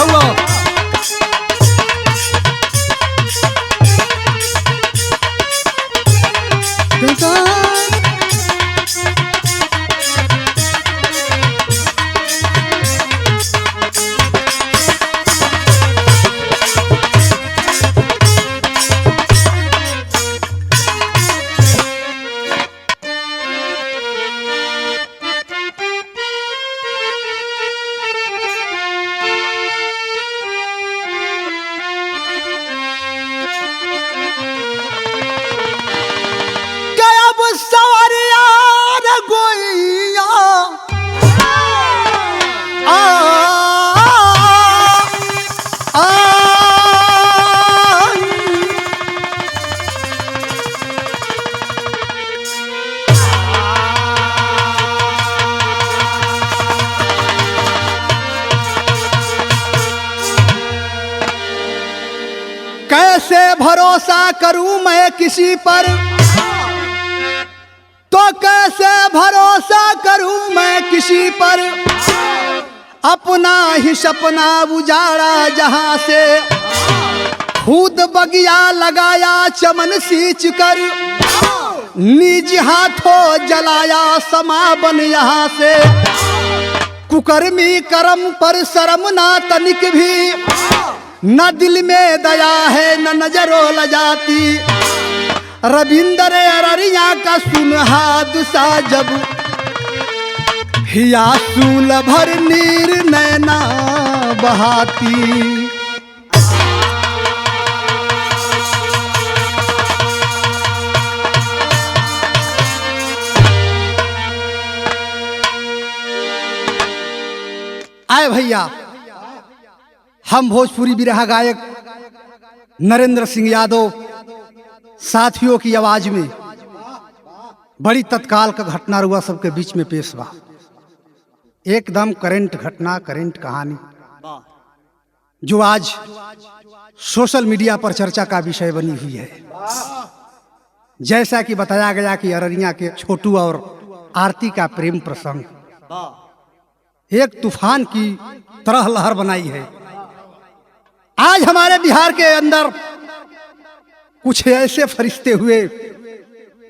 हुआ। कैसे भरोसा करूं मैं किसी पर, तो कैसे भरोसा करूं मैं किसी पर। अपना ही सपना उजाड़ा जहां से, खुद बगिया लगाया चमन सींच कर। निज हाथों जलाया समा बन यहाँ से। कुकर्मी कर्म पर शर्म ना तनिक भी, न दिल में दया है न नजरों लजाती। रविंद्र अररिया का सुनहाद सा जब, हिया सूल भर नीर नैना बहाती। आए भैया, हम भोजपुरी बिरहा गायक नरेंद्र सिंह यादव साथियों की आवाज में बड़ी तत्काल का घटना रुआ सबके बीच में पेश बा। एकदम करंट घटना, करंट कहानी जो आज सोशल मीडिया पर चर्चा का विषय बनी हुई है। जैसा कि बताया गया कि अररिया के छोटू और आरती का प्रेम प्रसंग एक तूफान की तरह लहर बनाई है। आज हमारे बिहार के अंदर कुछ ऐसे फरिश्ते हुए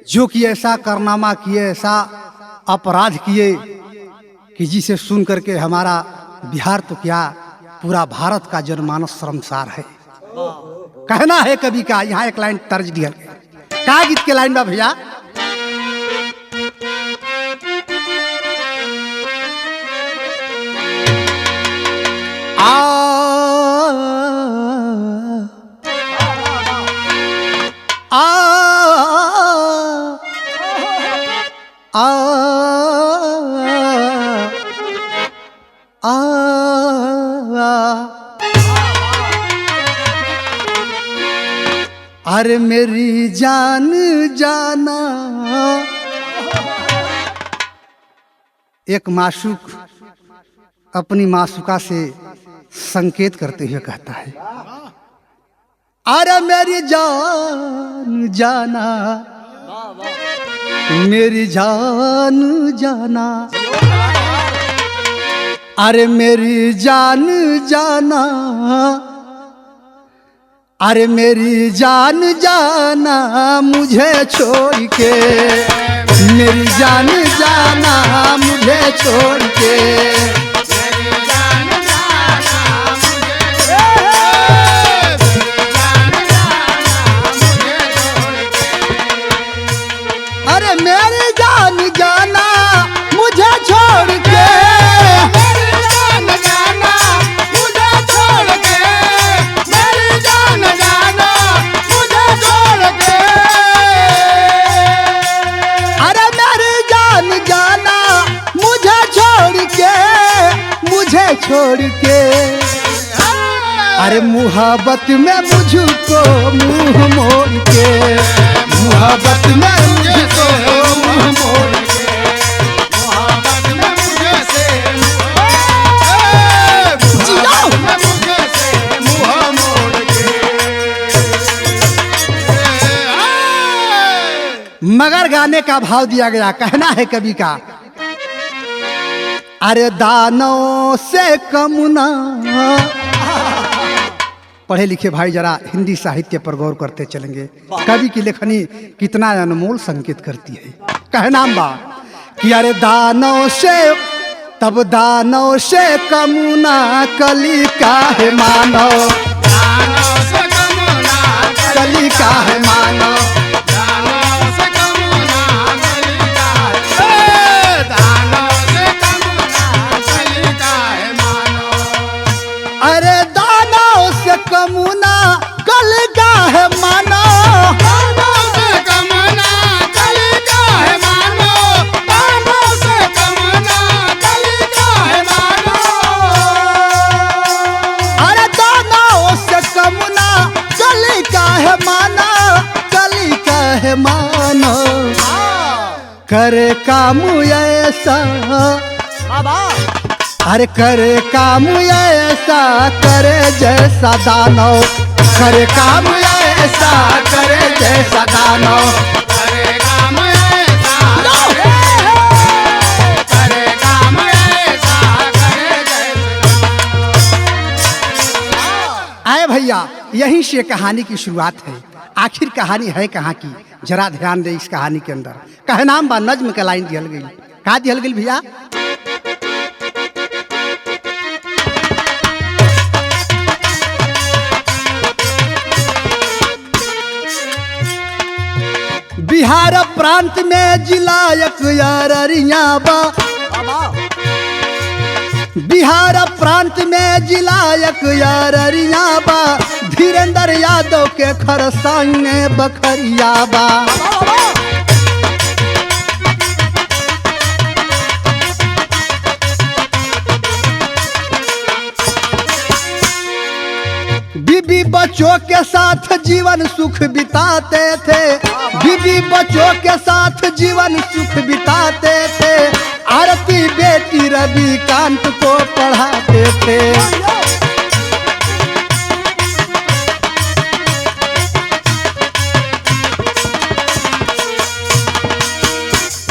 जो कि ऐसा कारनामा किए, ऐसा अपराध किए कि जिसे सुन करके हमारा बिहार तो क्या पूरा भारत का जनमानस शर्मसार है। कहना है कवि का, यहाँ एक लाइन तर्ज दिया का गीत के लाइन बा भैया। अरे मेरी जान जाना। एक माशूक अपनी माशूका से संकेत करते हुए कहता है, अरे मेरी जान जाना, मेरी जान जाना, अरे मेरी जान जाना, अरे मेरी जान जाना मुझे छोड़ के, मेरी जान जाना मुझे छोड़ के। अरे मेरी जान जाना मुझे छोड़ के, छोड़ के। अरे मुहब्बत में मुझको मुंह मोड़ के, मुहब्बत में मुझको मुंह मोड़ के, मुहब्बत में मुझे से मुंह मोड़ के। मगर गाने का भाव दिया गया, कहना है कवि का, अरे दानों से कम ना पढ़े लिखे भाई जरा हिंदी साहित्य पर गौर करते चलेंगे। कवि की लेखनी कितना अनमोल संकेत करती है। कहे नाम बा कि अरे दानों से तब दानों से कमुना कली का है मानो, कली का है मानो, अरे दानों से कमुना कल का है मानो, दानों से कमुना कल का है मानो, दानों से कमुना कल का है मानो, अरे दानों से कमुना कल का है मानो, कली का है मानो, करे काम ऐसा अरे करे काम ऐसा करे जैसा दानव, करे काम ऐसा करे जैसा दानव, करे काम ऐसा करे काम ऐसा करे जैसा। आए भैया, यहीं से कहानी की शुरुआत है। आखिर कहानी है कहाँ की, जरा ध्यान दे इस कहानी के अंदर। कहे नाम बा नज्म का लाइन दिहल गई। कहा दिहल गई भैया? बिहार प्रांत में जिला एक अररिया बा, बिहार प्रांत में जिला एक अररिया बा, धीरेन्द्र यादव के खरसाई में बखरिया बा। बीबी बच्चों के साथ जीवन सुख बिताते थे, बीबी बच्चों के साथ जीवन सुख बिताते थे, आरती बेटी रविकांत को पढ़ाते थे।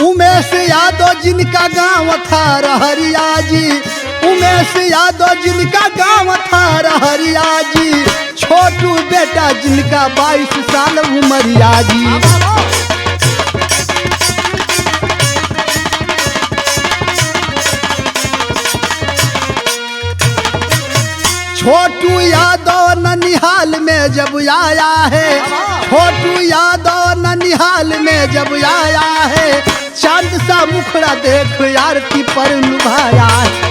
उमेश यादव जिनका गांव था रहरिया जी, उमेश यादव जिनका गांव था रहरिया जी, छोटू बेटा जिनका 22 साल उमरिया जी। छोटू यादव ननिहाल में जब आया है, छोटू यादव ननिहाल में जब आया है, चांद सा मुखड़ा देख आरती पर लुभाया है।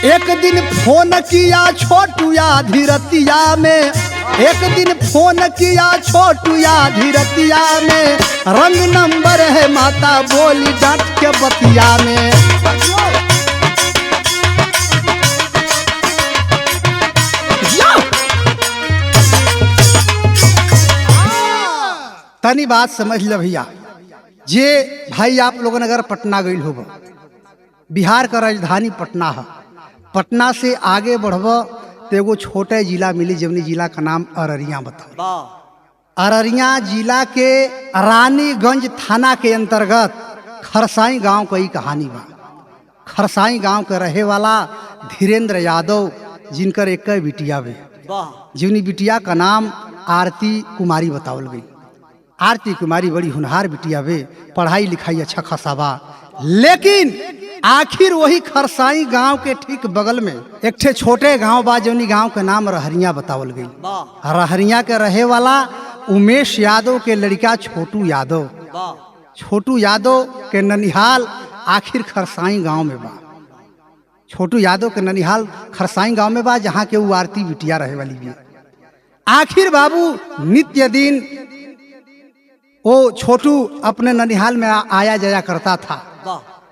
एक दिन फोन किया छोटू या धीरतिया में, एक दिन फोन किया छोटू या धीरतिया में, रंग नंबर है माता बोली डांट के बतिया में। तनी बात समझ लो भैया, जे भाई आप लोगों ने अगर पटना गई हो, बिहार का राजधानी पटना है, पटना से आगे बढ़ब तो एगो छोटे जिला मिली, जवनी जिला का नाम अररिया बताओ। अररिया जिला के रानीगंज थाना के अंतर्गत खरसाई गांव की कहानी बा। खरसाई गांव के रहे वाला धीरेन्द्र यादव जिनकर एक बिटिया बे, जिवनी बिटिया का नाम आरती कुमारी बतावल गई। आरती कुमारी बड़ी होनहार बिटिया बे, पढ़ाई लिखाई अच्छा खासा बा, लेकिन आखिर वही खरसाई गांव के ठीक बगल में एक ठे छोटे गांव बा, जौनी गांव के नाम रहरिया बतावल गई। रहरिया के रहे वाला उमेश यादव के लड़का छोटू यादव, छोटू यादव के ननिहाल आखिर खरसाई गांव में बा। छोटू यादव के ननिहाल खरसाई गांव में बा, जहाँ के वो आरती बिटिया रहे वाली भी। आखिर बाबू नित्य दिन वो छोटू अपने ननिहाल में आया जाया करता था।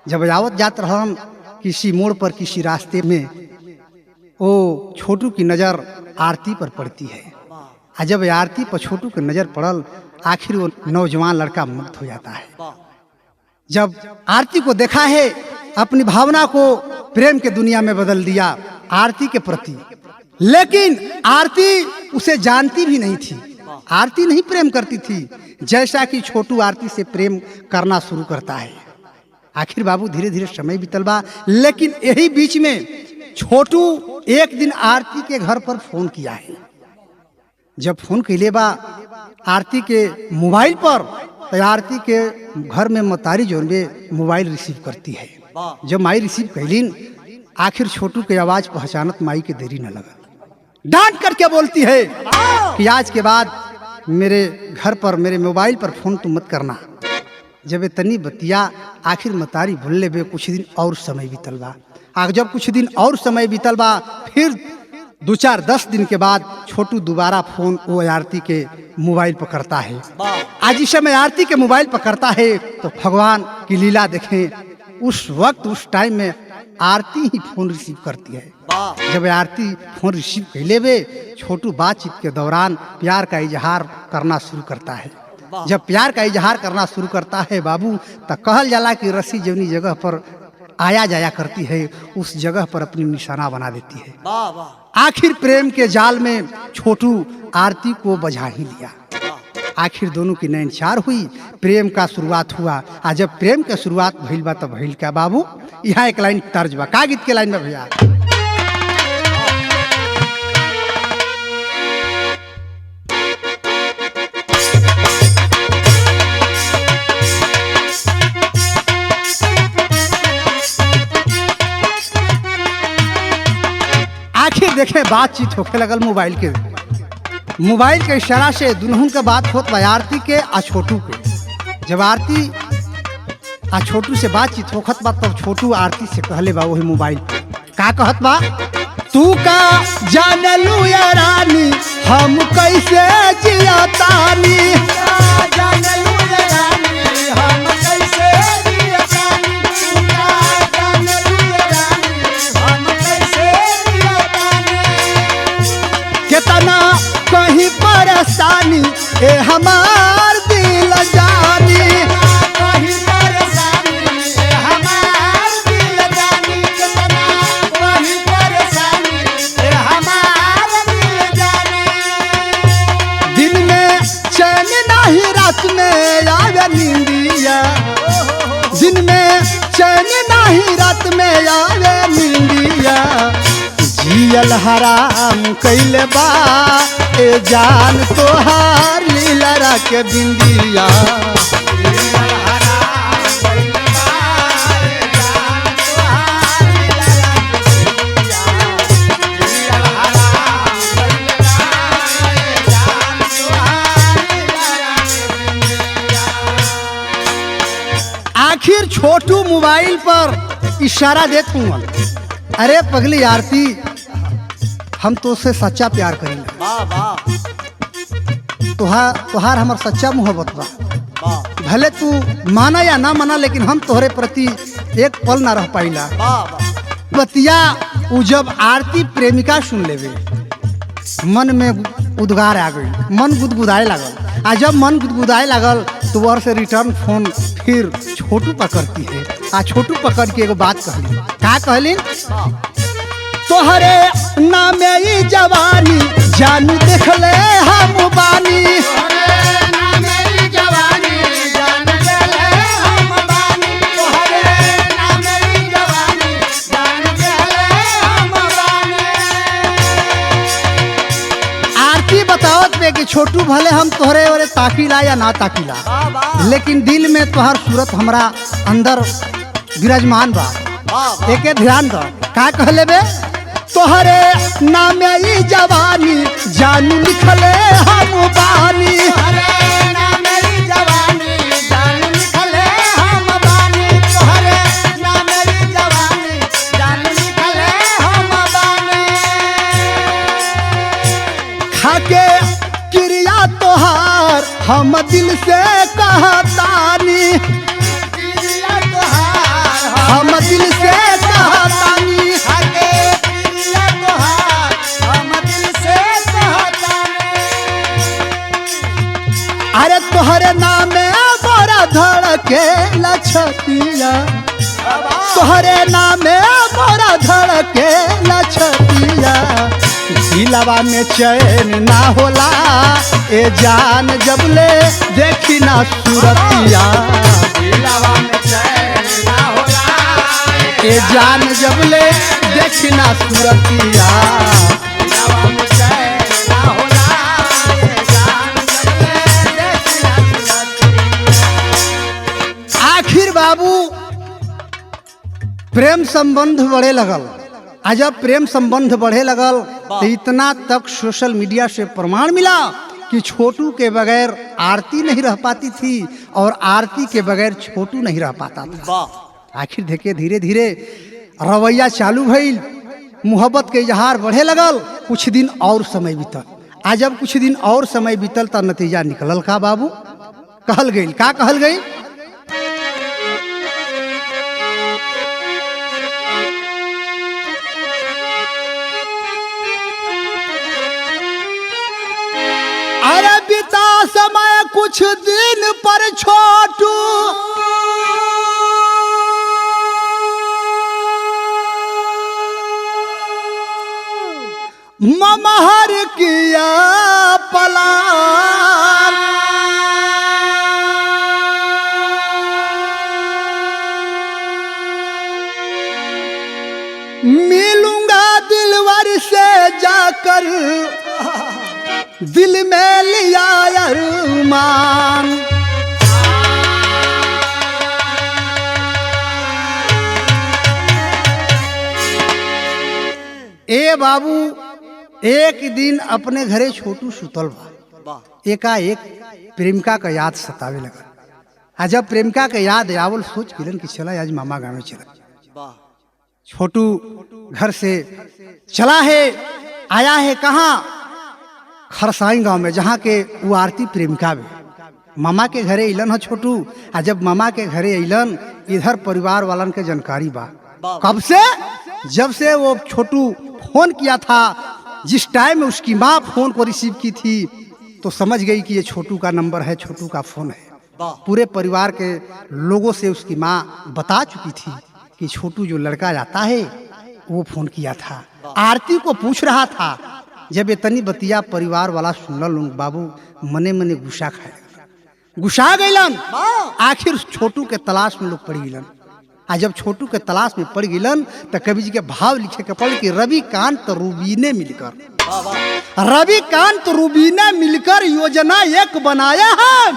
जब आवत जात रहम किसी मोड़ पर, किसी रास्ते में, वो छोटू की नज़र आरती पर पड़ती है। और जब आरती पर छोटू की नज़र पड़ल, आखिर वो नौजवान लड़का मुक्त हो जाता है। जब आरती को देखा है, अपनी भावना को प्रेम के दुनिया में बदल दिया आरती के प्रति, लेकिन आरती उसे जानती भी नहीं थी। आरती नहीं प्रेम करती थी, जैसा कि छोटू आरती से प्रेम करना शुरू करता है। आखिर बाबू धीरे धीरे समय बीतल बा, लेकिन यही बीच में छोटू एक दिन आरती के घर पर फोन किया है। जब फोन कैले बा आरती के मोबाइल पर, तो आरती के घर में मतारी जोन में मोबाइल रिसीव करती है। जब माई रिसीव कैलीन, आखिर छोटू के आवाज पहचानत माई के देरी न लगा, डांट करके बोलती है कि आज के बाद मेरे घर पर मेरे मोबाइल पर फोन तुम मत करना। जब इतनी बतिया आखिर मतारी भूल ले बे, कुछ दिन और समय बीतल बा। जब कुछ दिन और समय बीतल बा, फिर 2-4-10 दिन के बाद छोटू दोबारा फोन वो आरती के मोबाइल पर करता है। आज इस समय आरती के मोबाइल पर करता है तो भगवान की लीला देखें, उस वक्त उस टाइम में आरती ही फोन रिसीव करती है। जब आरती फोन रिसीव कर लेवे, छोटू बातचीत के दौरान प्यार का इजहार करना शुरू करता है। जब प्यार का इजहार करना शुरू करता है बाबू, तो कहल जाला कि रस्सी जवनी जगह पर आया जाया करती है, उस जगह पर अपनी निशाना बना देती है। आखिर प्रेम के जाल में छोटू आरती को बझा ही लिया। आखिर दोनों की नैनचार हुई, प्रेम का शुरुआत हुआ। आज जब प्रेम का शुरुआत भइल बा, तब भइल क्या बाबू, यहाँ एक लाइन तर्ज बा। का गीत के लाइन में भैया? आखिर देखे बातचीत होके लगल मोबाइल के इशारा से दुनहुन के बात होत बा, आरती के आ छोटू के। जब आरती आ छोटू से बातचीत होखत बा, तब छोटू आरती से कहले बा वही मोबाइल पे, का कहत बा, तू का जानलू या रानी हम कैसे जियतानी, कितना कहीं परेशानी ए हमार दिल जानी, कहीं परेशानी ए हमार दिल जानी, कितना कहीं परेशानी ए हमार दिल जानी। दिन में चैन नहीं, रात में आवे नींदिया, दिन में चैन नहीं, रात में आवे नींदिया। जियल हराम कैले बा ए जान तोहार लीला के बिंदिया, आखिर छोटू मोबाइल पर इशारा देत हूँ, अरे पगली आरती, हम तो उससे सच्चा प्यार करेंगे, तुहार हमार सच्चा मोहब्बत बा। भले तू माना या ना माना, लेकिन हम तोहरे प्रति एक पल ना रह पाइला। बतिया उ जब आरती प्रेमिका सुन लेवे, मन में उद्गार आ गई, मन गुदगुदाए लागल। आ जब मन गुदगुदाए लागल तो वह से रिटर्न फोन फिर छोटू पकड़ती है। आ छोटू पकड़ के एगो बात कहली, का कहली, तोहरे नामे ई जवानी जानू देखले हम बानी, तोहरे नामे ई जवानी जानू देखले हम बानी, तोहरे नामे ई जवानी जानू देखले हम बानी। आरती बतावत में कि छोटू भले हम तोहरे ओरे ताकीला या ना ताकीला, लेकिन दिल में तोहर सूरत हमरा अंदर विराजमान बा। एके ध्यान दो, का कहले बे, तोहरे नामे ई जवानी जानू लिखले हम बानी, तोहरे नामे ई जवानी जानू लिखले हम बानी, तोहरे नामे ई जवानी जानू लिखले हम बानी। खाके क्रिया तोहार हम दिल से कहतानी, क्रिया तोहार हम दिल से कहतानी, अरे तोहरे नामे मोरा धड़के लछतिया, तोहरे नामे मोरा धड़के लछतिया। दिलवा में चैन ना होला ए जान जबले देखी ना सूरतिया दिलवा में चैन ना होला ए जान जबले देखी ना सूरतिया दिलवा में चैन ना होला ये जान जबले देखी ना सूरतिया। आखिर बाबू प्रेम संबंध बढ़े लगल। आज जब प्रेम संबंध बढ़े लगल तो इतना तक सोशल मीडिया से प्रमाण मिला कि छोटू के बगैर आरती नहीं रह पाती थी और आरती के बगैर छोटू नहीं रह पाता था। आखिर देखे धीरे धीरे रवैया चालू भइल, मोहब्बत के इजहार बढ़े लगल। कुछ दिन और समय बीतल। आज जब कुछ दिन और समय बीतल तो नतीजा निकलल का बाबू? कहल गई का कहल गई? अरे बीता समय कुछ दिन पर छोटू ममहर किया पलान। मिलूंगा दिलवर से जाकर दिल में लिया अरमान। ए बाबू एक दिन अपने घरे छोटू सुतल बा, एकाएक प्रेमिका का याद सतावे लगा। आ जब प्रेमिका का याद आवल सोच किलन कि चला आज मामा गाँव में चला। छोटू घर से चला है, आया है कहाँ? खरसाई गांव में, जहाँ के वो आरती प्रेमिका में मामा के घरे अलन है छोटू। आ जब मामा के घरे अलन इधर परिवार वालन के जानकारी बा। कब से? जब से वो छोटू फोन किया था, जिस टाइम में उसकी माँ फोन को रिसीव की थी तो समझ गई कि ये छोटू का नंबर है, छोटू का फोन है। पूरे परिवार के लोगों से उसकी माँ बता चुकी थी कि छोटू जो लड़का जाता है वो फोन किया था। आरती को पूछ रहा था। जब इतनी बतिया परिवार वाला सुनल बाबू मने मने गुस्सा खाए, गुस्सा गईलन। आखिर छोटू के तलाश में लोग पड़ गईलन। आ जब छोटू के तलाश में पड़ गईलन तो कवि जी के भाव लिखे के पड़ कि रविकांत रूबीने मिलकर, रविकांत रूबीने मिलकर योजना एक बनाया है।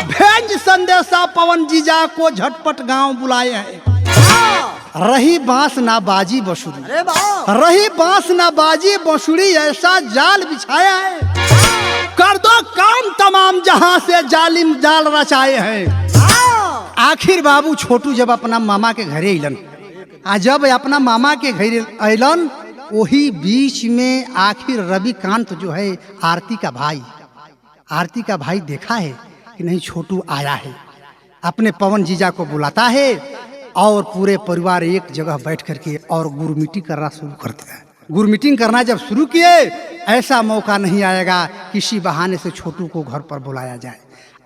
भेज संदेशा पवन जीजा को झटपट गांव बुलाए हैं। रही बांस ना बाजी बंसुरी, रही बांस ना बाजी बंसुरी, ऐसा जाल बिछाया है। कर दो काम तमाम जहां से जालिम जाल रचाए हैं। आखिर बाबू छोटू जब अपना मामा के घरे अलन, जब अपना मामा के घरे अलन वही बीच में आखिर रविकांत जो है आरती का भाई देखा है कि नहीं छोटू आया है। अपने पवन जीजा को बुलाता है और पूरे परिवार एक जगह बैठ करके और गुरु मीटिंग करना शुरू करते हैं। गुरु मीटिंग करना जब शुरू किए, ऐसा मौका नहीं आएगा किसी बहाने से छोटू को घर पर बुलाया जाए।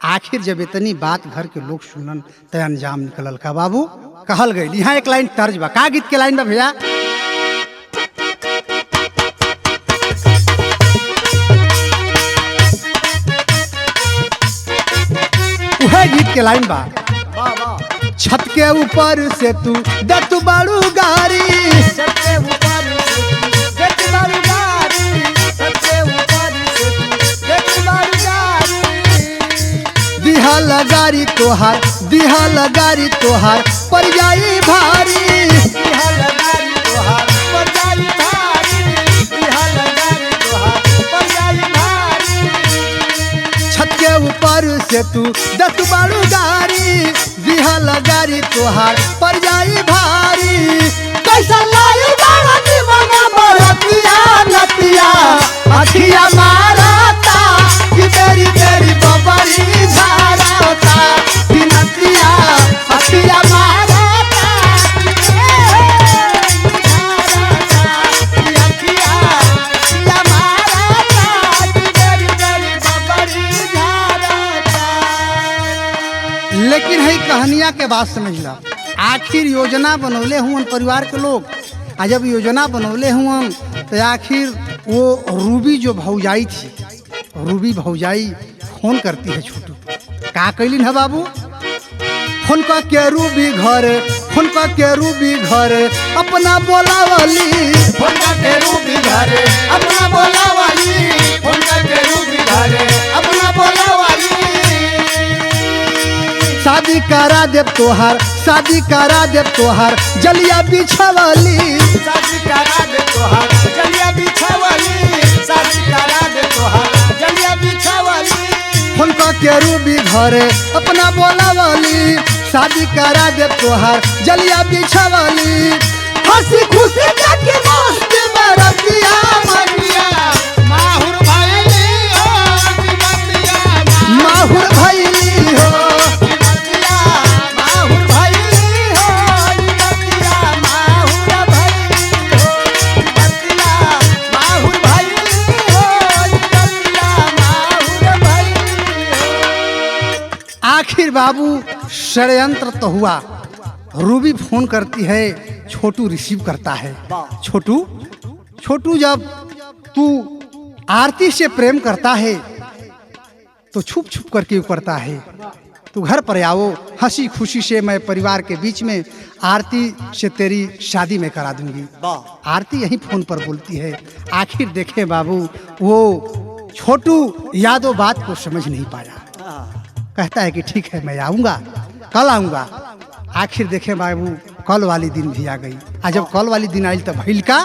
आखिर जब इतनी बात घर के लोग सुनन तो अंजाम निकलल का बाबू? कहल गई। यहाँ एक लाइन तर्ज बा, का गीत के लाइन बा भैया? वह गीत के लाइन बा, छत के ऊपर से तू दत बाड़ू गारी, छत के ऊपर देख बारी गारी, छत के ऊपर देख बारी गारी। दिहा लगारी तोहार पर जाई भारी, दिहा लगारी तोहार पर जाई भारी, दिहा लगारी तोहार पर जाई भारी। छत के ऊपर से तू दत बाड़ू गारी, दिहा लगारी तोहार पर जाई भारी। कैसा लाई बाड़ा दीवाना बरतिया नतिया, अखिया मारता कि तेरी तेरी बबरी झारता कि नतिया अखिया मारता कि अखिया मारता कि तेरी तेरी बबरी झारता। लेकिन है कहानिया के बात समझ ला। आखिर योजना बनौले हुआ परिवार के लोग, जब योजना बनौले हुआ तो आखिर वो रूबी जो भौजाई थी, रूबी भौजाई फोन करती है छोटू। का कैलिन है बाबू? फोन का के रूबी घर, फोन का के रूबी घर अपना बोलावली, फोन करके रूबी घरे अपना बोलावाली, फोन करके रूबी घरे अपना बोलावाली। शादी करा देव तोहार, शादी करा देव तोहार जलिया बिछावली, शादी करा दे तोहार जलिया बिछावाली, शादी करा दे तोहार जलिया बिछावाली। फोन का के रूबी घरे अपना बोलावली, शादी करा देव तोहार जलिया बिछावली। हंसी खुशी जाके मस्त में रतिया मरिया माहुर भैली हो दिवतिया, माहुर भैली हो, दिवतिया माहुर भैली हो दिवतिया, माहुर भैली हो दिवतिया, माहुर भैली हो दिवतिया, माहुर भैली हो। आखिर बाबू षड्यंत्र तो हुआ। रूबी फोन करती है, छोटू रिसीव करता है। छोटू, छोटू जब तू आरती से प्रेम करता है तो छुप छुप करके करता है। तू घर पर आओ, हंसी खुशी से मैं परिवार के बीच में आरती से तेरी शादी में करा दूंगी। आरती यही फोन पर बोलती है। आखिर देखे बाबू, वो छोटू यादव बात को समझ नहीं पाया। कहता है कि ठीक है मैं आऊँगा, कल आऊँगा। आखिर देखे बाबू, कल वाली दिन भी आ गई। आज जब कल वाली दिन आई तब भइल का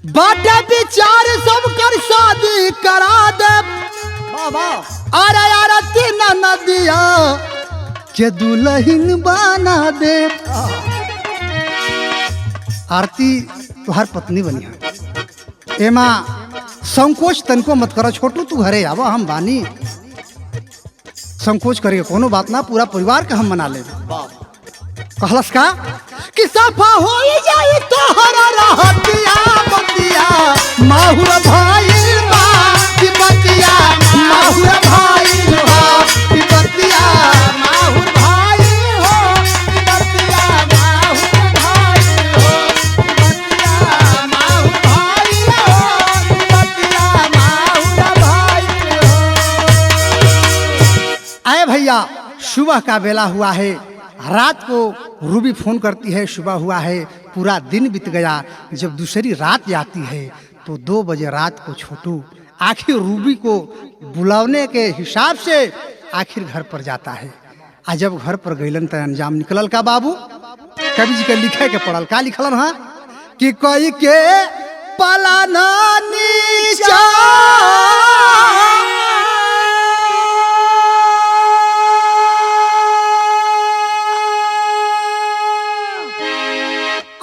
बाटे विचार सब कर शादी करा दे। अरे आरती ना नदिया के दुल्हन बना दे। आरती तुहार पत्नी बनी है, एमा संकोच तनको मत करो। छोटू तू घरे आवा, हम बानी, संकोच करिए कोनो बात ना, पूरा परिवार के हम मना ले। कहलस का कि सफा हो जाई तोहरा रहतिया बतिया, माहुर भाई बा की बतिया, माहुर भाई बा की बतिया, माहुर भाई हो दिवतिया, माहुर भाई हो दिवतिया, माहुर भाई हो दिवतिया, माहुर भाई हो। आए भैया, सुबह का बेला हुआ है। रात को रूबी फोन करती है, सुबह हुआ है, पूरा दिन बीत गया। जब दूसरी रात आती है तो 2 बजे रात को छोटू आखिर रूबी को बुलाने के हिसाब से आखिर घर पर जाता है। आज जब घर पर गईलन तो अंजाम निकलल का बाबू? कवि जी के लिखे के पड़ल का लिखलन हा कि कोई के पलाना नीचा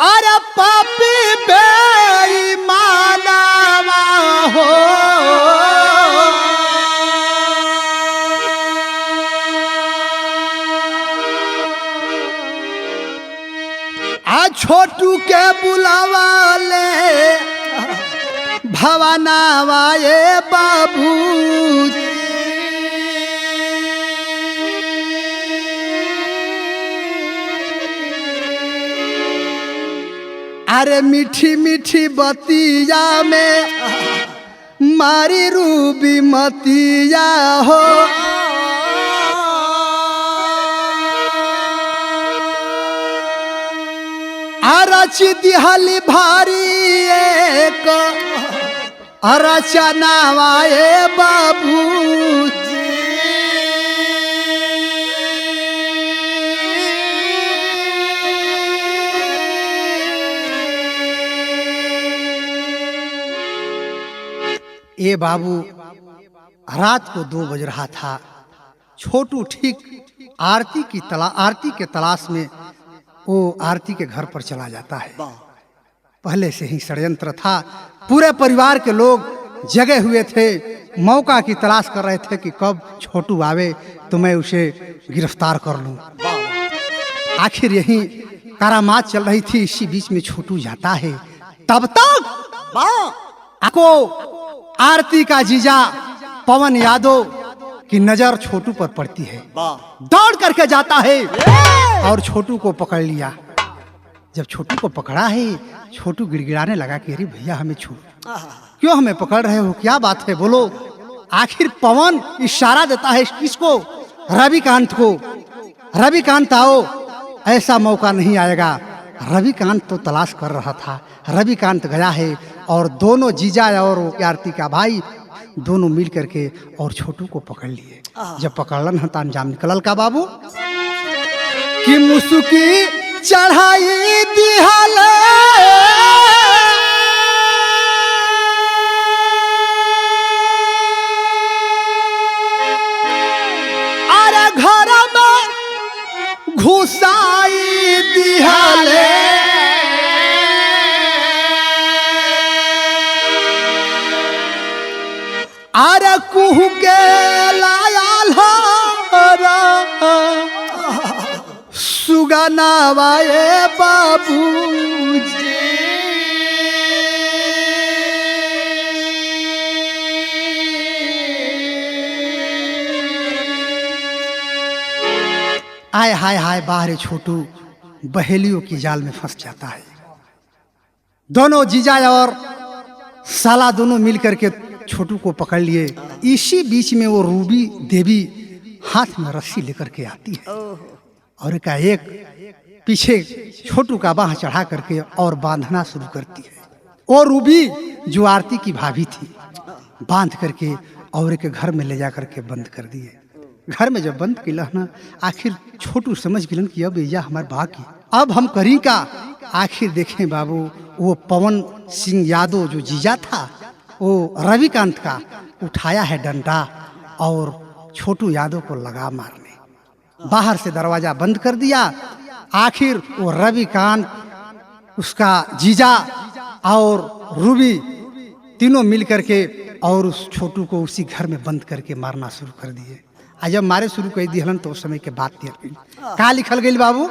अरे पापी बेईमानवा हो, आ छोटू के बुलावा ले भवनावा ये बाबू। अरे मीठी मीठी बतिया में मारी रूबी मतिया हो, अरची दिहली भारी एक अरचनावा ये बाबू। ए बाबू, रात को 2 बज रहा था। छोटू ठीक आरती के तलाश में वो आरती के घर पर चला जाता है। पहले से ही षड्यंत्र था, पूरे परिवार के लोग जगे हुए थे, मौका की तलाश कर रहे थे कि कब छोटू आवे तो मैं उसे गिरफ्तार कर लूं। आखिर यही करामात चल रही थी, इसी बीच में छोटू जाता है। तब तक आपको आरती का जीजा पवन यादव की नजर छोटू पर पड़ती है। दौड़ करके जाता है और छोटू को पकड़ लिया। जब छोटू को पकड़ा है, छोटू गिड़गिड़ाने लगा कि अरे भैया हमें क्यों हमें पकड़ रहे हो, क्या बात है, बोलो। आखिर पवन इशारा देता है किसको? रविकांत को। रविकांत आओ, ऐसा मौका नहीं आएगा। रविकांत तो तलाश कर रहा था। रविकांत गया है और दोनों जीजा और आरती का भाई दोनों मिल करके और छोटू को पकड़ लिए। जब पकड़लन है तो अंजाम निकलल का बाबू कि मुसुकी चढ़ाई दिहल अरे घर में घुसाई दिहले अरे कुहू के लायाल सुगनावाए बाबूजी। आय हाय हाय, बाहर छोटू बहेलियों की जाल में फंस जाता है। दोनों जीजा और साला दोनों मिल करके छोटू को पकड़ लिए। इसी बीच में वो रूबी देवी हाथ में रस्सी लेकर के आती है और एक पीछे छोटू का बाह चढ़ा करके और बांधना शुरू करती है। और रूबी जो आरती की भाभी थी बांध करके और एक घर में ले जा करके बंद कर दिए। घर में जब बंद किया ना, आखिर छोटू समझ गिलन कि अब यह हमारे बा की, अब हम करी का। आखिर देखें बाबू, वो पवन सिंह यादव जो जीजा था वो रविकांत का उठाया है डंडा और छोटू यादव को लगा मारने। बाहर से दरवाजा बंद कर दिया। आखिर वो रविकांत, उसका जीजा और रूबी तीनों मिल करके और उस छोटू को उसी घर में बंद करके मारना शुरू कर दिए। आज जब मारे शुरू कर दिए तो उस समय के बात कहा लिखल गई बाबू,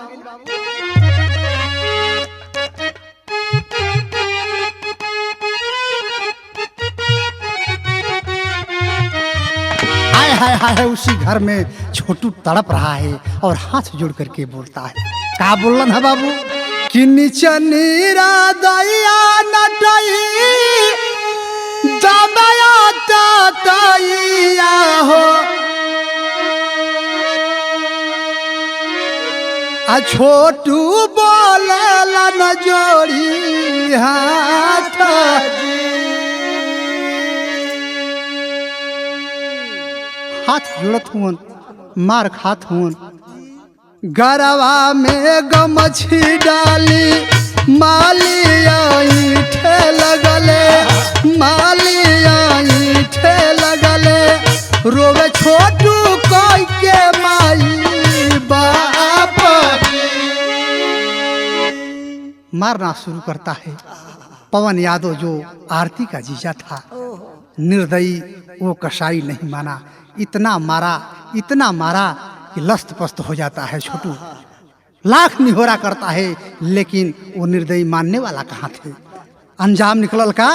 हाय हाय, उसी घर में छोटू तड़प रहा है और हाथ जोड़ करके बोलता है। क्या बोलन है बाबू कि नीचे नीरा दैया नटई दमया तैया हो आ छोटू बोले न जोड़ी हाथ हाथ जोड़त हुन मार खात हुन। गरवा में गमछी डाली मालिया ईठे लगले, मालिया ईठे लगले, रोवे छोटू कोई के माई बाप। मारना शुरू करता है पवन यादव जो आरती का जीजा था। निर्दयी वो कसाई नहीं माना, इतना मारा कि लस्त पस्त हो जाता है छोटू। लाख निहोरा करता है लेकिन वो निर्दयी मानने वाला कहाँ थे। अंजाम निकलल का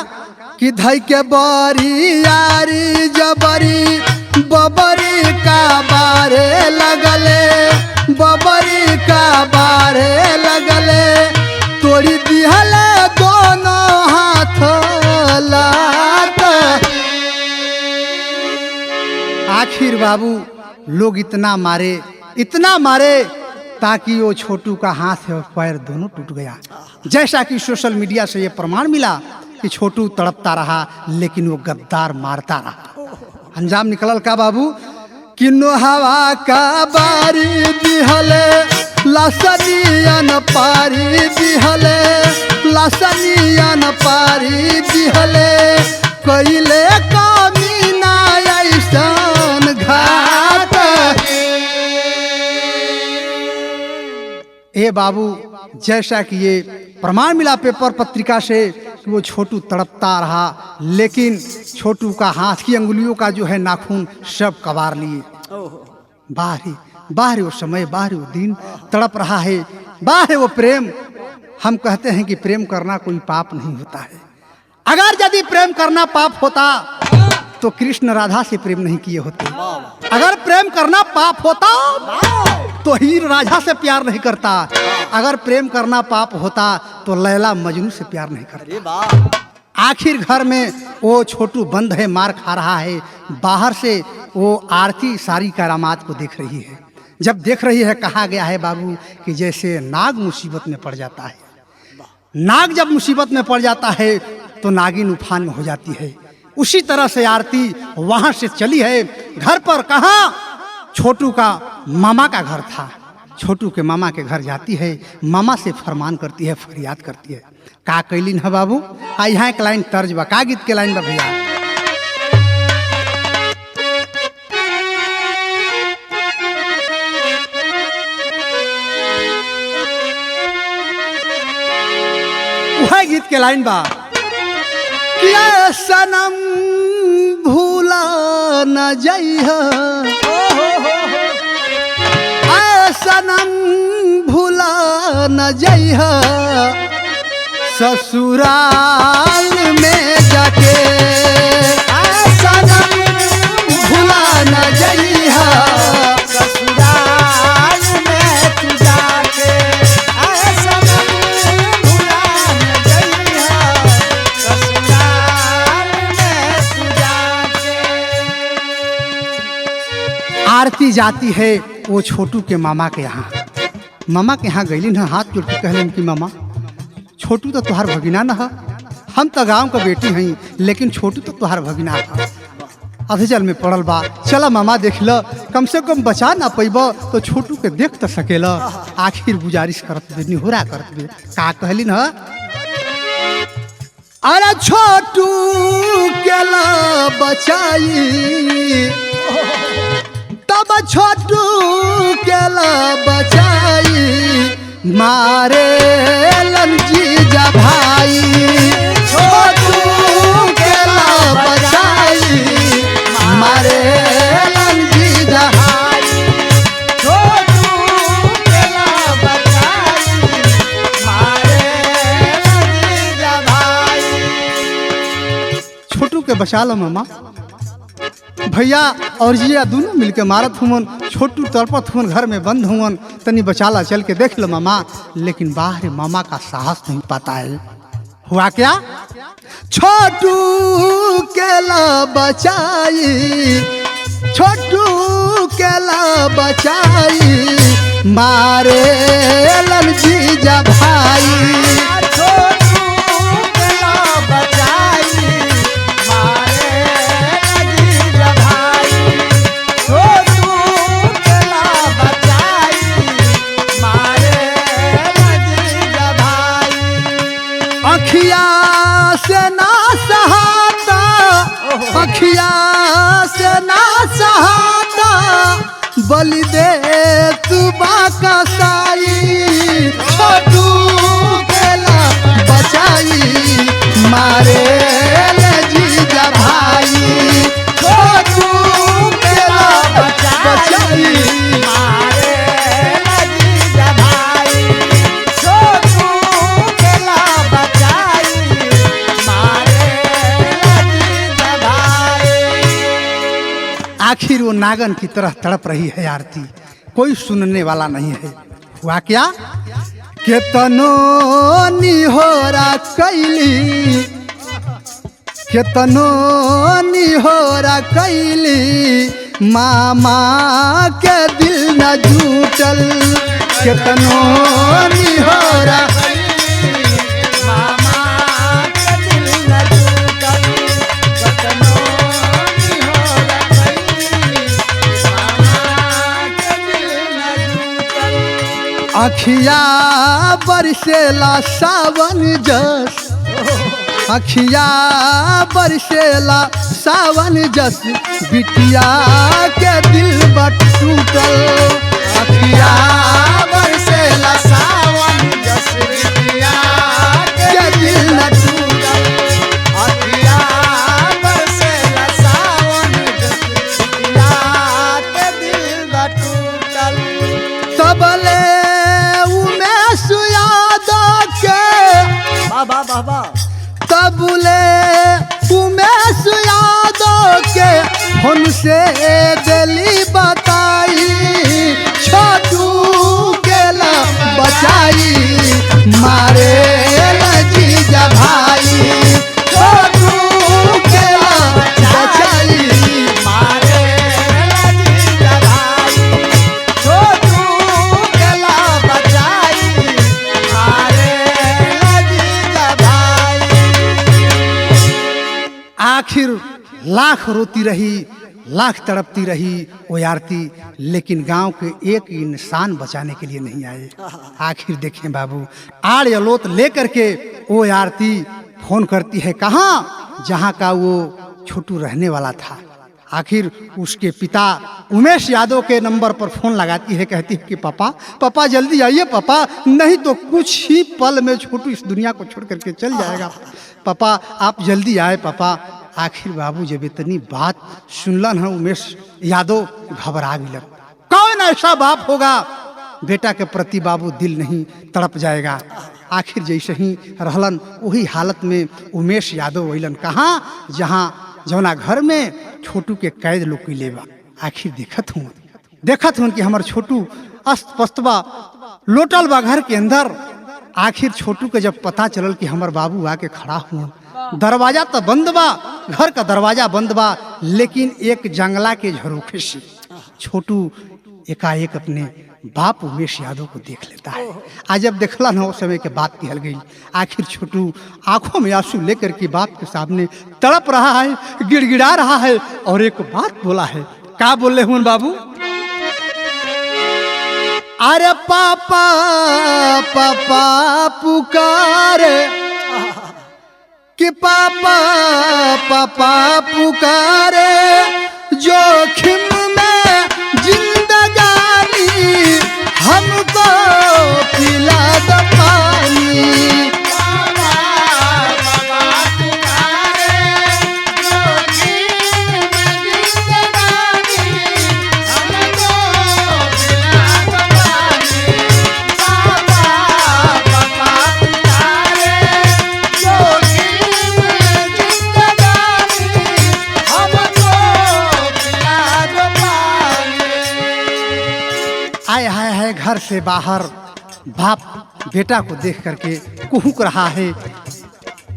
कि धई के बरी यारी जबरी बबरी का बारे लगले, बबरी का बारे लगले, तोड़ी दिहले दोनों हाथ लात। आखिर बाबू लोग इतना मारे ताकि वो छोटू का हाथ और पैर दोनों टूट गया। जैसा कि सोशल मीडिया से ये प्रमाण मिला कि छोटू तड़पता रहा लेकिन वो गद्दार मारता रहा। अंजाम निकलल का बाबू कि नोहवा का बारी दिहले, लसनियन पारी दिहले, लसनियन पारी दिहले, कइले कमी ना ऐसन घाट। ए बाबू जैसा कि ये प्रमाण मिला पेपर पत्रिका से कि वो छोटू तड़पता रहा लेकिन छोटू का हाथ की अंगुलियों का जो है नाखून सब कबार लिए। बाहर वो समय, बाहर वो दिन तड़प रहा है, बाहर वो प्रेम। हम कहते हैं कि प्रेम करना कोई पाप नहीं होता है। अगर यदि प्रेम करना पाप होता तो कृष्ण राधा से प्रेम नहीं किए होते। अगर प्रेम करना पाप होता तो हीर राजा से प्यार नहीं करता। अगर प्रेम करना पाप होता तो लैला मजनू से प्यार नहीं करता। आखिर घर में वो छोटू बंद है, मार खा रहा है। बाहर से वो आरती सारी करामात को देख रही है। जब देख रही है, कहा गया है बाबू कि जैसे नाग मुसीबत में पड़ जाता है, नाग जब मुसीबत में पड़ जाता है तो नागिन उफान में हो जाती है। उसी तरह से आरती वहां से चली है। घर पर कहाँ, छोटू का मामा का घर था। छोटू के मामा के घर जाती है, मामा से फरमान करती है, फरियाद करती है। का कैलिन है बाबू? यहाँ एक लाइन तर्ज बा, का गीत के लाइन बा भैया? वह गीत के लाइन बा कि ऐ सनम भूला न जइह, ऐ सनम भूला न जइह, ससुराल में जाके, ऐ सनम भूला न जइह, ससुराल में तू जाके, ऐ सनम भूला न जइह, ससुराल में तू जाके। आरती जाती है वो छोटू के मामा के यहाँ। मामा के यहाँ गईलिन है, हाथ जोड़ के कहलिन कि मामा, छोटू तो तुहार भगिना न है, हम तो गांव का बेटी हई, लेकिन छोटू तो तुहार भगिना है। अधजल में पड़ल बा, चला मामा देख ल, कम से कम बचा ना पैब तो छोटू के देख तो सकेला। आखिर गुजारिश करत बे, निहोरा करत बे। का कहलिन है? अरे छोटू के ला बचाई, तब छोटू के ला बचाई, मारे लंजीजा भाई, छोटू के ला बचाई, मारे लंजीजा भाई, छोटू के ला बचाई, मारे लंजीजा भाई। छोटू के बचा लो मामा। भैया और जिया दोनों मिलके मारत हुमन, छोटू तड़पत हुमन, घर में बंद हुमन। तनी बचाला चल के देख लो मामा। लेकिन बाहर मामा का साहस नहीं पाता है। हुआ क्या? छोटू के ला बचाई, छोटू के ला बचाई, मारे लंजीजा भाई, छोटू के ला बचाई, मारे लंजीजा भाई, छोटू के ला बचाई, मारे लंजीजा भाई। अखिया से ना सहाता, अखिया से ना सहाता, बलि दे तू बाका साई, छोटू के ला बचाई, मारे लंजीजा भाई, छोटू के ला बचाई, मारे लंजीजा भाई, छोटू के ला बचाई, मारे लंजीजा भाई। आखिर वो नागन की तरह तड़प रही है आरती, कोई सुनने वाला नहीं है। हुआ क्या? केतनो निहोरा कैली, केतनो निहोरा कैली, मामा के दिल न जुटल, केतनो निहोरा कैली, मामा के दिल न जुटल, केतनो निहोरा कैली, मामा के दिल न जुटल। अखिया बरसेला सावन जस, अखिया बरसेला सावन जस, बिटिया के दिल बट टूटल, अखिया बरसेला सावन जस, बिटिया के दिल न टूटल, अखिया बरसेला सावन जस, बिटिया के दिल न टूटल। तबले उमेश यादव के, बाबा बाबा, तबले उमेश यादव के हमसे दिली बताई, छोटू के ला बचाई, मारे लंजीजा भाई, लाख रोती रही, लाख तड़पती रही वो आरती, लेकिन गांव के एक इंसान बचाने के लिए नहीं आए। आखिर देखें बाबू, आड़ अलोत लेकर के वो आरती फोन करती है कहाँ, जहाँ का वो छोटू रहने वाला था। आखिर उसके पिता उमेश यादव के नंबर पर फोन लगाती है, कहती है कि पापा पापा जल्दी आइए पापा, नहीं तो कुछ ही पल में छोटू इस दुनिया को छोड़ करके चल जाएगा। पापा आप जल्दी आए पापा। आखिर बाबू जब इतनी बात सुनलन है उमेश यादव घबरा भी लग। कौन ऐसा बाप होगा बेटा के प्रति बाबू दिल नहीं तड़प जाएगा। आखिर जैसे ही रहलन वही हालत में उमेश यादव वैलन कहाँ, जहाँ जौना घर में छोटू के कैद लोग की लेवा। आखिर देखत हूँ कि हमार छोटू अस्त पस्तबा लोटल बा घर के अंदर। आखिर छोटू के जब पता चलल कि हमार बाबू आके खड़ा हुआ, दरवाजा तो बंद बा, घर का दरवाजा बंद बा, लेकिन एक जंगला के झरोखे से छोटू एकाएक अपने बाप उमेश यादव को देख लेता है। आज जब देखला ना उस समय के बात कहल गई। आखिर छोटू आंखों में आंसू लेकर के बाप के सामने तड़प रहा है, गिड़गिड़ा रहा है और एक बात बोला है। क्या बोले हुन बाबू? अरे पापा पापा पुकारे कि पापा पापा पुकारे, जोखिम में जिंदगानी हमको पिला दो पानी। पापा पापा पुकारे, जोखिम में जिंदगानी हमको पिला दो पानी। पापा पापा पुकारे, जोखिम में जिंदगानी हमको पिला दो पानी। आए हाय हाय, घर से बाहर बाप बेटा को देख करके कुहुक रहा है।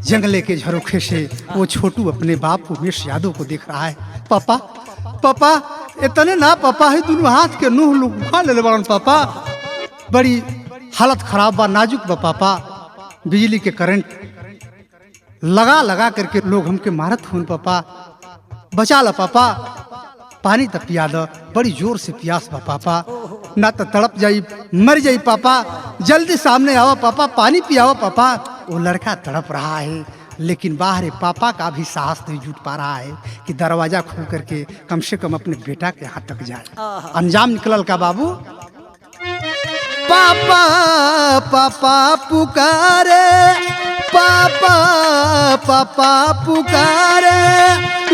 जंगले के झरोखे से वो छोटू अपने बाप उमेश यादव को देख रहा है। पापा पापा इतने ना पापा है, दोनों हाथ के नूह लुका ले बड़न पापा, बड़ी हालत खराब बा, नाजुक बा पापा, बिजली के करंट लगा लगा करके लोग हमके मारत हुन पापा, बचा ला पापा, पानी तक पिया दो, बड़ी जोर से प्यास बा पापा, ना तो तड़प जाई मर जाई पापा, जल्दी सामने आओ पापा, पानी पियाओ पापा। वो लड़का तड़प रहा है, लेकिन बाहर पापा का भी साहस नहीं जुट पा रहा है कि दरवाजा खोल करके कम से कम अपने बेटा के हाथ तक जाए। अंजाम निकलल का बाबू? पापा पापा पुकारे, पापा पापा पुकारे,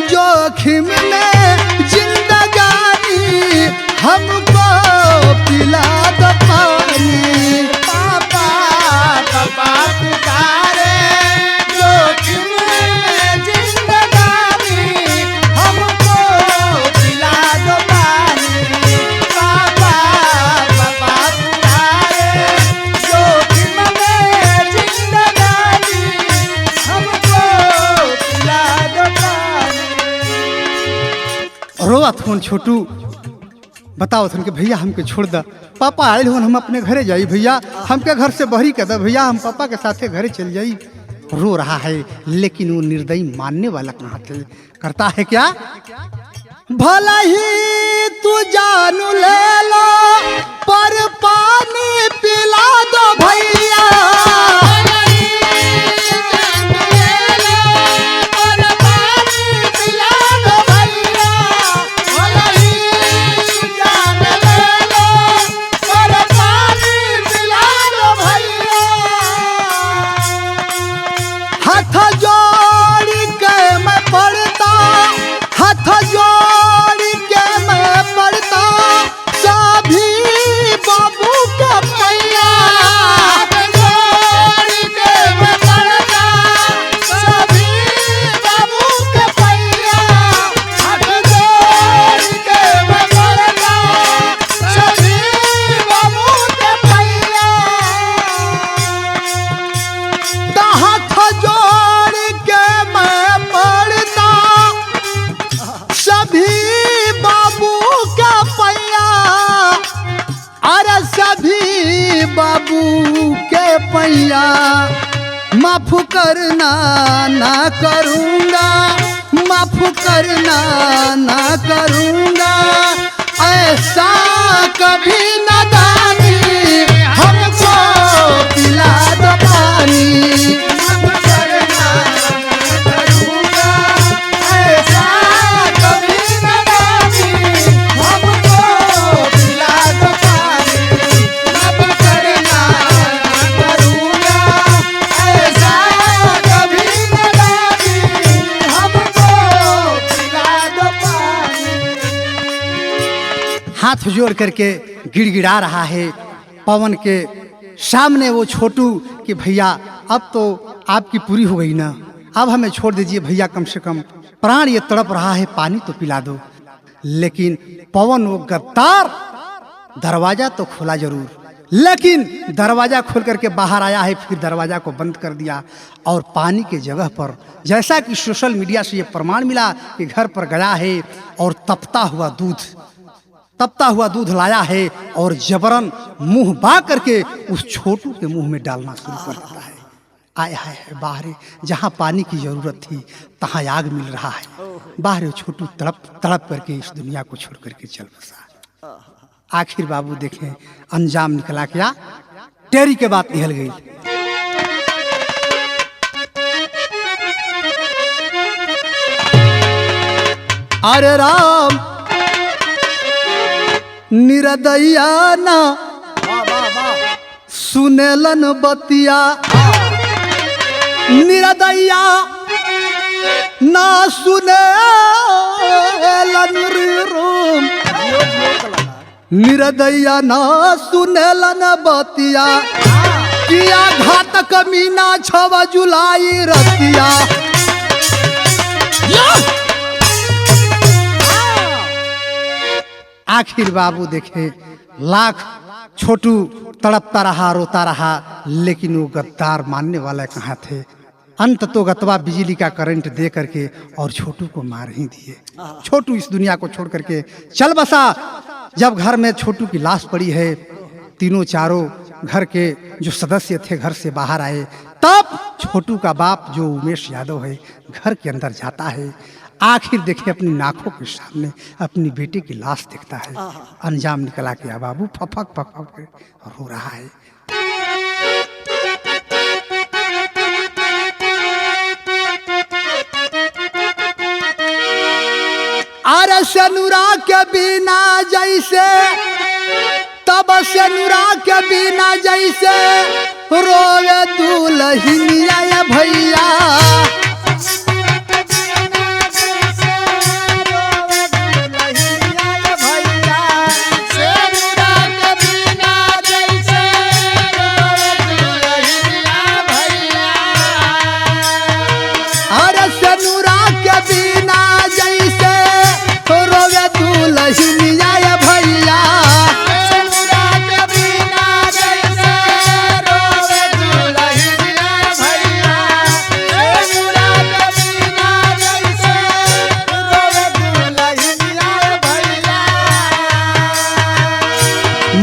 जोखिम में जिंदगानी हमको पिला दो पानी। पापा पापा पुकारे, जोखिम में जिंदगानी हमको पिला दो पानी। पापा पापा पुकारे, जोखिम में जिंदगानी हमको पिला दो पानी। रोवत हुन छोटू, बताओ थन कि भैया हमके छोड़ द, पापा आयल हुन, हम अपने घरे जाई भैया, हमके घर से बहरी कर द भैया, हम पापा के साथे घरे चल जाई। रो रहा है, लेकिन वो निर्दयी मानने वाला कहाँ थे? करता है क्या? भला ही तू जानू ले लो, पर पानी पिला दो भैया। हाथ जोड़ के मैं पढ़ता, हाथ जोड़ के मैं पढ़ता, सभी बाबू का पैया। हाथ जोड़ के मैं पढ़ता, सभी बाबू के पैया। हाथ जोड़ के मैं पढ़ता, सभी बाबू के पैया। हाथ जोड़ के मैं पढ़ता, सभी बाबू का पैया। अरे सभी बाबू के पैया, माफ करना ना करूँगा, माफ करना ना करूँगा, ऐसा कभी नादानी हमको पिला दो पानी। माफ करना ना करूँगा, ऐसा कभी नादानी हमको पिला दो पानी। माफ करना ना करूँगा, ऐसा कभी नादानी हमको पिला दो पानी। हाथ जोड़ करके गिड़गिड़ा रहा है पवन के सामने वो छोटू कि भैया अब तो आपकी पूरी हो गई ना, अब हमें छोड़ दीजिए भैया, कम से कम प्राण ये तड़प रहा है, पानी तो पिला दो। लेकिन पवन वो गद्दार दरवाजा तो खोला जरूर, लेकिन दरवाजा खोल करके बाहर आया है, फिर दरवाजा को बंद कर दिया और पानी के जगह पर जैसा कि सोशल मीडिया से ये प्रमाण मिला कि घर पर गया है और तपता हुआ दूध लाया है और जबरन मुंह बा करके उस छोटू के मुंह में डालना शुरू कर देता है। आए हाय बाहर जहाँ पानी की जरूरत थी तहाँ आग मिल रहा है। बाहर छोटू तड़प तड़प करके इस दुनिया को छोड़ करके चल बसा। आखिर बाबू देखें अंजाम निकला क्या, टेरी के बात निकल गई। अरे राम निरदैया ना सुनेलन बतिया, निरदैया ना सुनेलन रूम, निरदैया ना सुनेलन बतिया, किया घातक मीना 6 जुलाई रतिया। आखिर बाबू देखे लाख छोटू तड़पता रहा, रोता रहा, लेकिन वो गद्दार मानने वाला कहाँ थे। अंत तो गतवा बिजली का करंट दे करके और छोटू को मार ही दिए। छोटू इस दुनिया को छोड़ करके चल बसा। जब घर में छोटू की लाश पड़ी है, तीनों चारों घर के जो सदस्य थे घर से बाहर आए, तब छोटू का बाप जो उमेश यादव है घर के अंदर जाता है। आखिर देखे अपनी नाखों के सामने अपनी बेटी की लाश देखता है। अंजाम निकला के बाबू फपक फपक रो रहा है। अरे सनुरा के बिना जैसे, तब सनुरा के बिना जैसे रोवे दुल्हनिया भैया।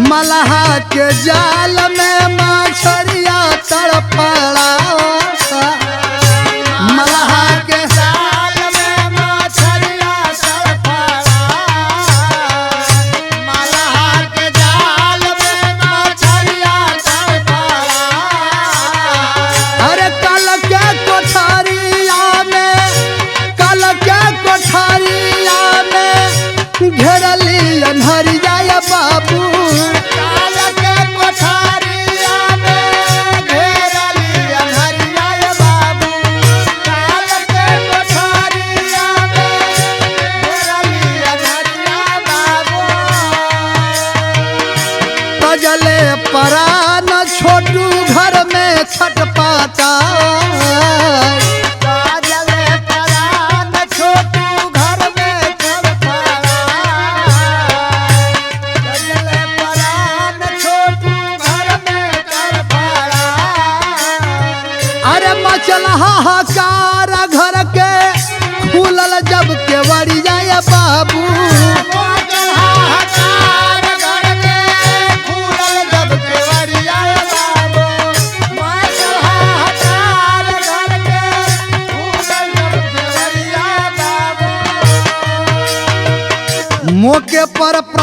मलहा के जाल में मछरिया तड़पड़ा, मलहा के जाल में मछरिया तड़पड़ा, मलहा के जाल में मछरिया तड़पड़ा। अरे कल के कोठरिया में, कल के कोठरिया में घेरली अन्हरिया बाबू। काल के कोठरिया में घेरली अन्हरिया बाबू, काल के कोठरिया में घेरली अन्हरिया बाबू। तजले परान छोटू घर में छटपटा, तजले परान छोटू घर में छटपटा, तजले परान छोटू घर में छटपटा। अरे मचल हाहाकार घर के खुलल जब केवड़िया बाबू। मचल हाहाकार घर के खुलल जब केवड़िया बाबू, मचल हाहाकार घर के खुलल जब केवड़िया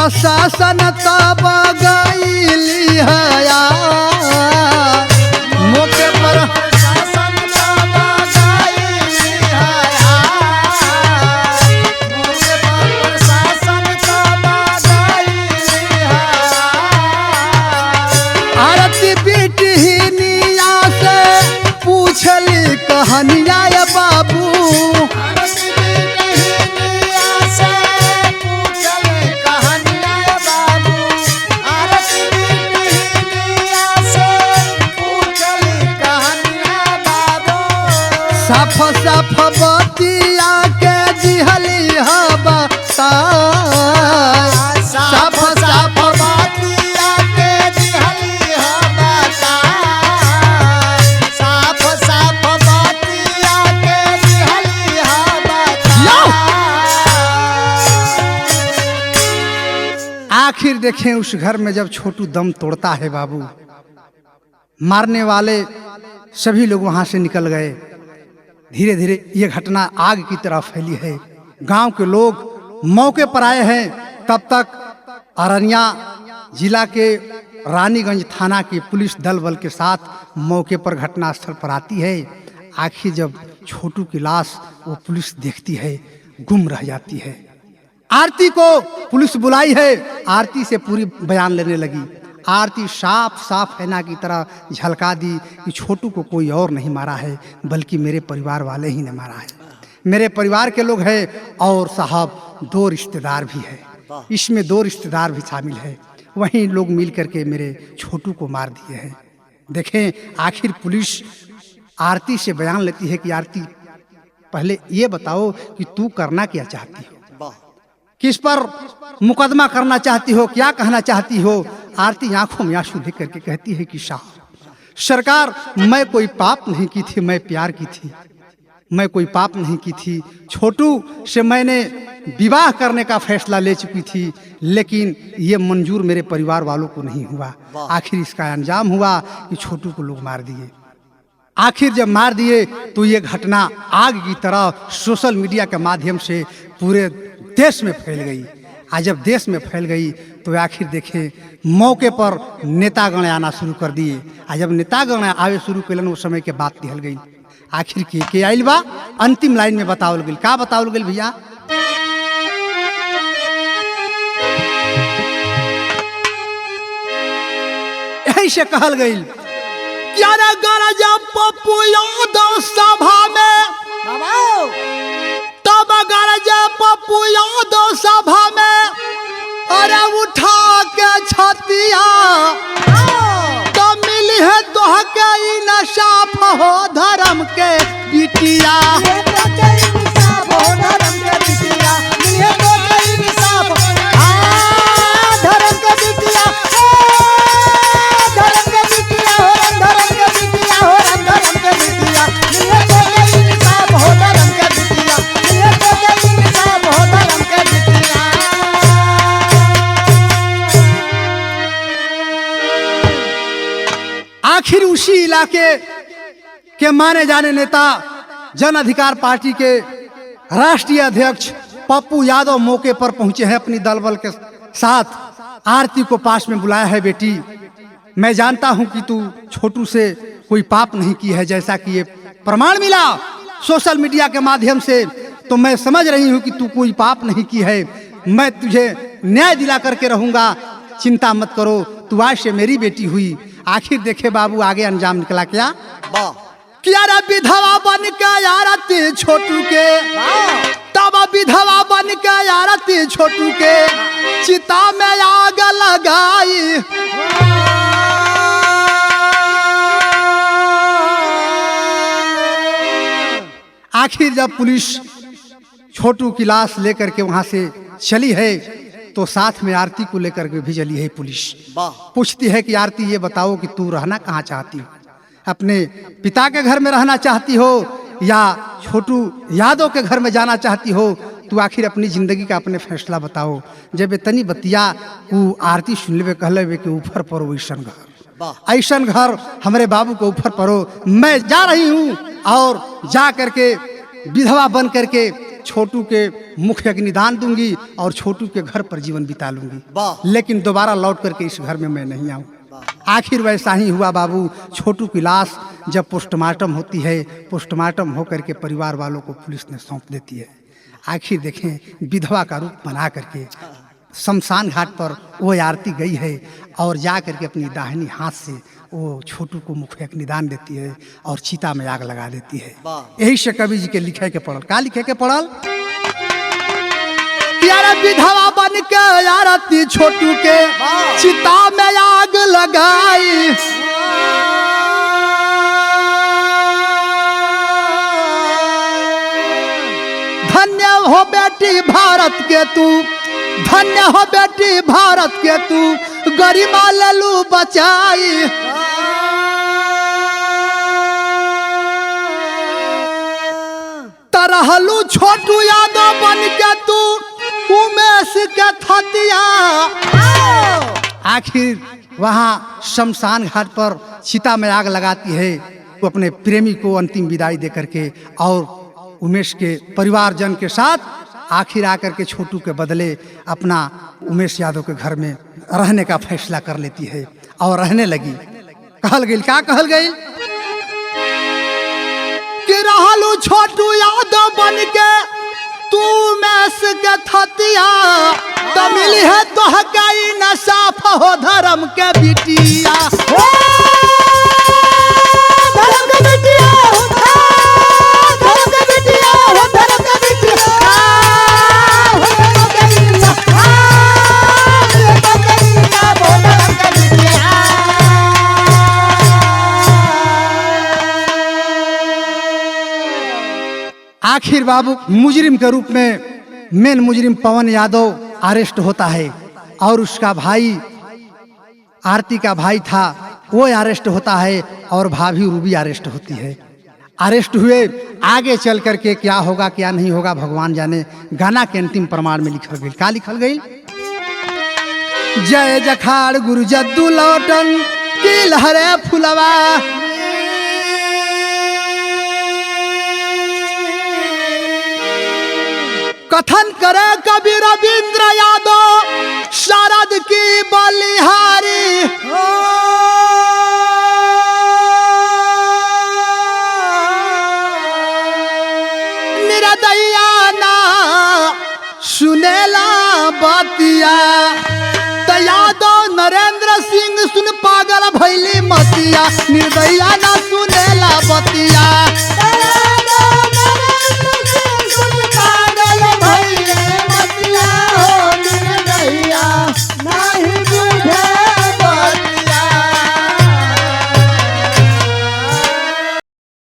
प्रशासन तब गईली हया मौके पर शासन तब गईली हया मौके पर शासन तब गईली हया आरती बिटिनिया से पूछली कहनिया ये बाबू आरती बिटिनिया से पूछली कहनिया ये बाबू आरती बिटिनिया से पूछली कहनिया बाबू साफ साफ बतिया के दिहली बताई साफ साफ बतिया के दिहली बताई साफ साफ बतिया के दिहली बताई आखिर देखें उस घर में जब छोटू दम तोड़ता है बाबू, मारने वाले सभी लोग वहां से निकल गए। धीरे धीरे ये घटना आग की तरह फैली है। गांव के लोग मौके पर आए हैं। तब तक अरनिया जिला के रानीगंज थाना की पुलिस दल बल के साथ मौके पर घटनास्थल पर आती है। आखिर जब छोटू की लाश वो पुलिस देखती है, गुम रह जाती है। आरती को पुलिस बुलाई है। आरती से पूरी बयान लेने लगी। आरती साफ साफ हैना की तरह झलका दी कि छोटू को कोई और नहीं मारा है, बल्कि मेरे परिवार वाले ही ने मारा है। मेरे परिवार के लोग हैं और साहब 2 रिश्तेदार भी है, इसमें 2 रिश्तेदार भी शामिल है। वहीं लोग मिल करके मेरे छोटू को मार दिए हैं। देखें आखिर पुलिस आरती से बयान लेती है कि आरती पहले ये बताओ कि तू करना क्या चाहती हो, किस पर मुकदमा करना चाहती हो, क्या कहना चाहती हो। आरती आंखों में आंसू देख करके कहती है कि साहब सरकार, मैं कोई पाप नहीं की थी, मैं प्यार की थी, मैं कोई पाप नहीं की थी। छोटू से मैंने विवाह करने का फैसला ले चुकी थी, लेकिन ये मंजूर मेरे परिवार वालों को नहीं हुआ। आखिर इसका अंजाम हुआ कि छोटू को लोग मार दिए। आखिर जब मार दिए तो ये घटना आग की तरह सोशल मीडिया के माध्यम से पूरे देश में फैल गई। आज जब देश में फैल गई तो आखिर देखे मौके पर नेतागण आना शुरू कर दिए। आज जब नेतागण आवे शुरू कैलन उस समय के बात दिहल गई। आखिर के आइल बा अंतिम लाइन में बतावल गई। का बतावल गई भैया, यही से कहल गई क्या रे गरज पप्पू यादव सभा में, तब गरज पप्पू यादव सभा में अरे उठा के छतिया तो मिली है तोह के इंसाफ हो धर्म के बिटिया। आखिर उसी इलाके के माने जाने नेता जन अधिकार पार्टी के राष्ट्रीय अध्यक्ष पप्पू यादव मौके पर पहुंचे हैं अपनी दल बल के साथ। आरती को पास में बुलाया है। बेटी, मैं जानता हूं कि तू छोटू से कोई पाप नहीं की है, जैसा कि ये प्रमाण मिला सोशल मीडिया के माध्यम से, तो मैं समझ रही हूं कि तू कोई पाप नहीं की है। मैं तुझे न्याय दिला करके रहूंगा, चिंता मत करो, तू आज से मेरी बेटी हुई। आखिर देखे बाबू आगे अंजाम निकला क्या, क्या रे विधवा बन के आरती छोटू के, तब विधवा बन के आरती छोटू के चिता में आग लगाई। आखिर जब पुलिस छोटू की लाश लेकर के वहां से चली है तो साथ में आरती को लेकर के भी चली है पुलिस। पूछती है कि आरती ये बताओ कि तू रहना कहाँ चाहती हो, अपने पिता के घर में रहना चाहती हो या छोटू यादव के घर में जाना चाहती हो, तू आखिर अपनी जिंदगी का अपने फैसला बताओ। जब इतनी बतिया वो आरती सुन ले कहले कि ऊपर परो ऐसन घर, ऐसन घर हमारे बाबू को ऊपर परो, मैं जा रही हूँ और जा करके विधवा बन करके छोटू के मुख अग्निदान दूंगी और छोटू के घर पर जीवन बिता लूंगी, वाह। लेकिन दोबारा लौट करके इस घर में मैं नहीं आऊँ। आखिर वैसा ही हुआ बाबू। छोटू की लाश जब पोस्टमार्टम होती है, पोस्टमार्टम होकर के परिवार वालों को पुलिस ने सौंप देती है। आखिर देखें विधवा का रूप बना करके शमशान घाट पर वो आरती गई है और जा करके अपनी दाहिनी हाथ से वो छोटू को मुख अग्निदान देती है और चिता में आग लगा देती है। यही से कवि जी के लिखे के पड़ल, का लिखे के पड़ल, यार विधवा बन के आरती छोटू के चिता में आग लगाई। धन्य हो बेटी भारत के तू, धन्य हो बेटी भारत के तू, गरिमा ललू बचाई। तरहलू छोटू यादव बन के तू उमेश के थतिया। आखिर वहाँ शमशान घाट पर चिता में आग लगाती है, वो अपने प्रेमी को अंतिम विदाई दे करके और उमेश के परिवारजन के साथ आखिर आकर के छोटू के बदले अपना उमेश यादव के घर में रहने का फैसला कर लेती है और रहने लगी। कहल गई, क्या कहल गई कि रहलू छोटू यादव बन के तू उमेश के थतिया, तमिल है तो हकाई न साफ हो धर्म के बिटिया। धर्म के बिटिया आखिर बाबू मुजरिम के रूप में मेन मुजरिम पवन यादव अरेस्ट होता है और उसका भाई आरती का भाई था वो अरेस्ट होता है और भाभी रूबी अरेस्ट होती है। अरेस्ट हुए, आगे चल करके क्या होगा क्या नहीं होगा भगवान जाने। गाना के अंतिम प्रमाण में लिखल गई, क्या लिखल गई, जय जखाड़ गुरु जद्दू लौटन की लहरे फुलवा। कथन करे कवि रविंद्र यादव शारद की बलिहारी। निरदैया ना सुनेला बतिया, तो यादव नरेंद्र सिंह सुन पागल भैली मतिया। निर्दया ना सुनेला बतिया।